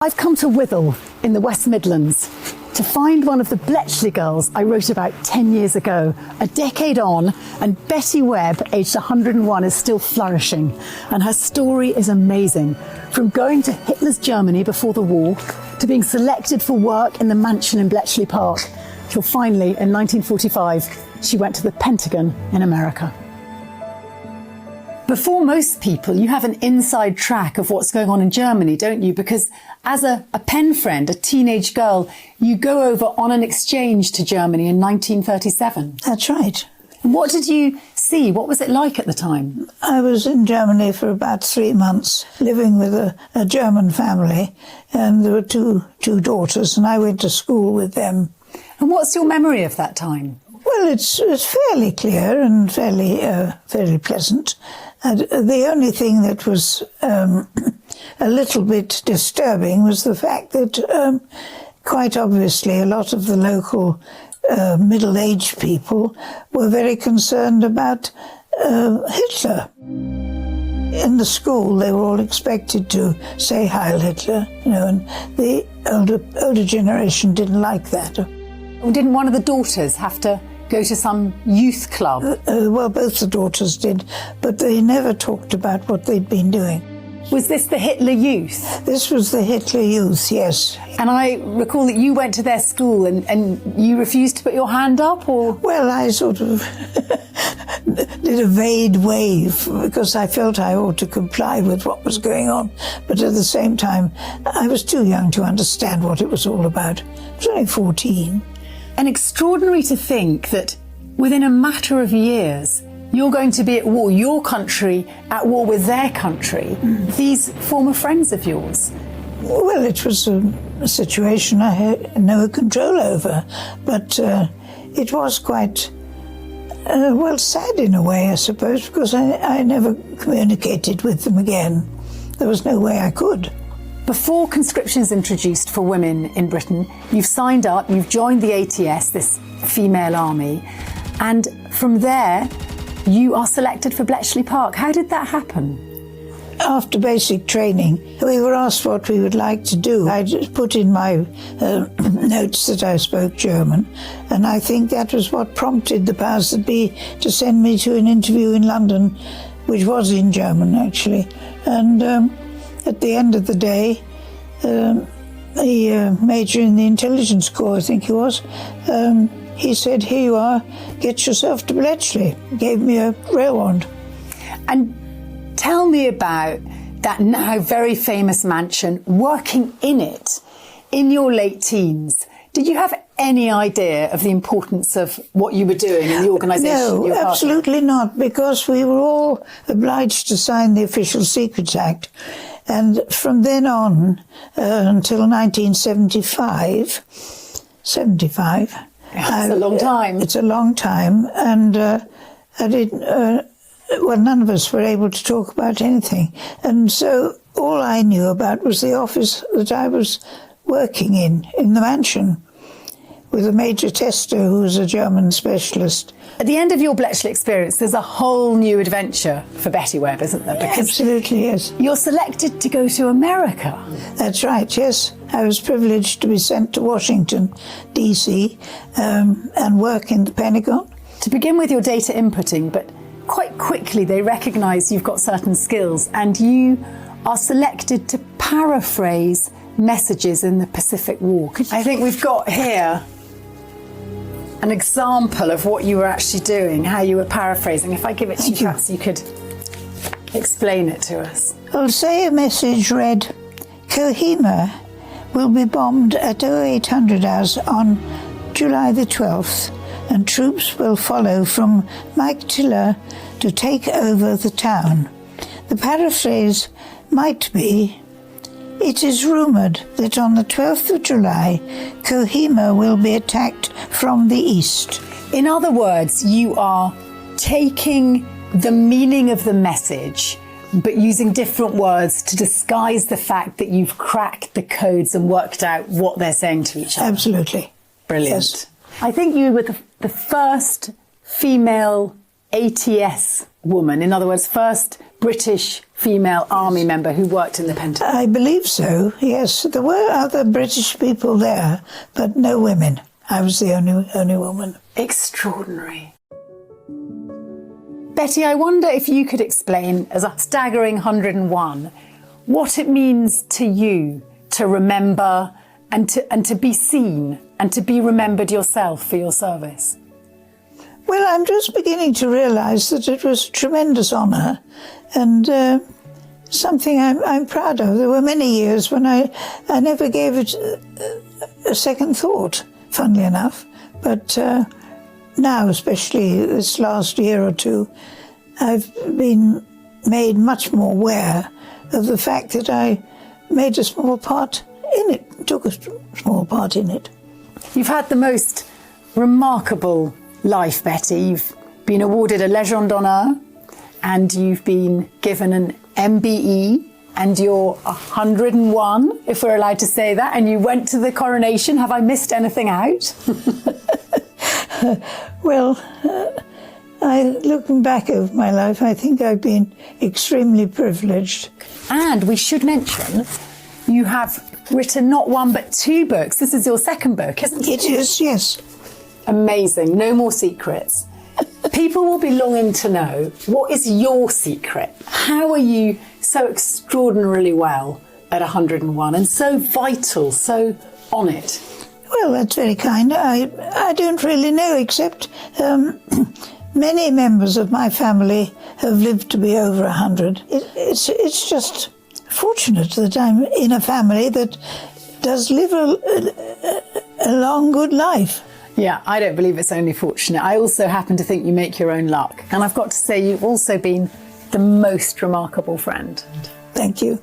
I've come to Withell in the West Midlands to find one of the Bletchley girls I wrote about 10 years ago. A decade on, and Betty Webb, aged 101, is still flourishing, and her story is amazing. From going to Hitler's Germany before the war, to being selected for work in the mansion in Bletchley Park, till finally, in 1945, she went to the Pentagon in America. Before most people, you have an inside track of what's going on in Germany, don't you? Because as a pen friend, a teenage girl, you go over on an exchange to Germany in 1937. That's right. What did you see? What was it like at the time? I was in Germany for about 3 months, living with a German family, and there were two daughters, and I went to school with them. And what's your memory of that time? Well, it's fairly clear and fairly pleasant. The only thing that was a little bit disturbing was the fact that quite obviously a lot of the local middle-aged people were very concerned about Hitler. In the school, they were all expected to say Heil Hitler, and the older generation didn't like that. Didn't one of the daughters have to go to some youth club? Well, both the daughters did, but they never talked about what they'd been doing. Was this the Hitler Youth? This was the Hitler Youth, yes. And I recall that you went to their school and you refused to put your hand up, or? Well, I sort of did a vague wave because I felt I ought to comply with what was going on. But at the same time, I was too young to understand what it was all about. I was only 14. And extraordinary to think that within a matter of years, you're going to be at war, your country at war with their country, these former friends of yours. Well, it was a situation I had no control over, but it was quite, sad in a way, I suppose, because I never communicated with them again. There was no way I could. Before conscription is introduced for women in Britain, you've signed up, you've joined the ATS, this female army, and from there you are selected for Bletchley Park. How did that happen? After basic training, we were asked what we would like to do. I just put in my notes that I spoke German, and I think that was what prompted the powers that be to send me to an interview in London, which was in German, actually. And at the end of the day, the major in the intelligence corps, I think he was, he said, "Here you are, get yourself to Bletchley." He gave me a rail wand. And tell me about that now very famous mansion, working in it in your late teens. Did you have any idea of the importance of what you were doing in the organisation? No, absolutely not, because we were all obliged to sign the Official Secrets Act. And from then on until 1975, That's a long time. It's a long time, and I didn't. Well, none of us were able to talk about anything, and so all I knew about was the office that I was working in the mansion, with a major tester who was a German specialist. At the end of your Bletchley experience, there's a whole new adventure for Betty Webb, isn't there? Because absolutely, yes. You're selected to go to America. That's right, yes. I was privileged to be sent to Washington, D.C., and work in the Pentagon. To begin with your data inputting, but quite quickly they recognise you've got certain skills, and you are selected to paraphrase messages in the Pacific War. I think we've got here an example of what you were actually doing, how you were paraphrasing. If I give it to you, perhaps you could explain it to us. I'll say a message read, "Kohima will be bombed at 0800 hours on July the 12th, and troops will follow from Mike Tiller to take over the town." The paraphrase might be, "It is rumoured that on the 12th of July, Kohima will be attacked from the east." In other words, you are taking the meaning of the message, but using different words to disguise the fact that you've cracked the codes and worked out what they're saying to each other. Absolutely. Brilliant. Yes. I think you were the first female ATS woman? In other words, first British female army member who worked in the Pentagon? I believe so, yes. There were other British people there, but no women. I was the only woman. Extraordinary. Betty, I wonder if you could explain, as a staggering 101, what it means to you to remember and to be seen and to be remembered yourself for your service. Well, I'm just beginning to realise that it was a tremendous honour and something I'm proud of. There were many years when I never gave it a second thought, funnily enough. But now, especially this last year or two, I've been made much more aware of the fact that I made a small part in it, took a small part in it. You've had the most remarkable life, Betty. You've been awarded a Légion d'honneur and you've been given an MBE and you're 101, if we're allowed to say that, and you went to the coronation. Have I missed anything out? Well, looking back over my life, I think I've been extremely privileged. And we should mention, you have written not one but two books. This is your second book, isn't it? It is, yes. Amazing. No more secrets. People will be longing to know, what is your secret? How are you so extraordinarily well at 101 and so vital, so on it? Well, that's very kind. I don't really know, except many members of my family have lived to be over 100. It's just fortunate that I'm in a family that does live a long, good life. Yeah, I don't believe it's only fortunate. I also happen to think you make your own luck. And I've got to say, you've also been the most remarkable friend. Thank you.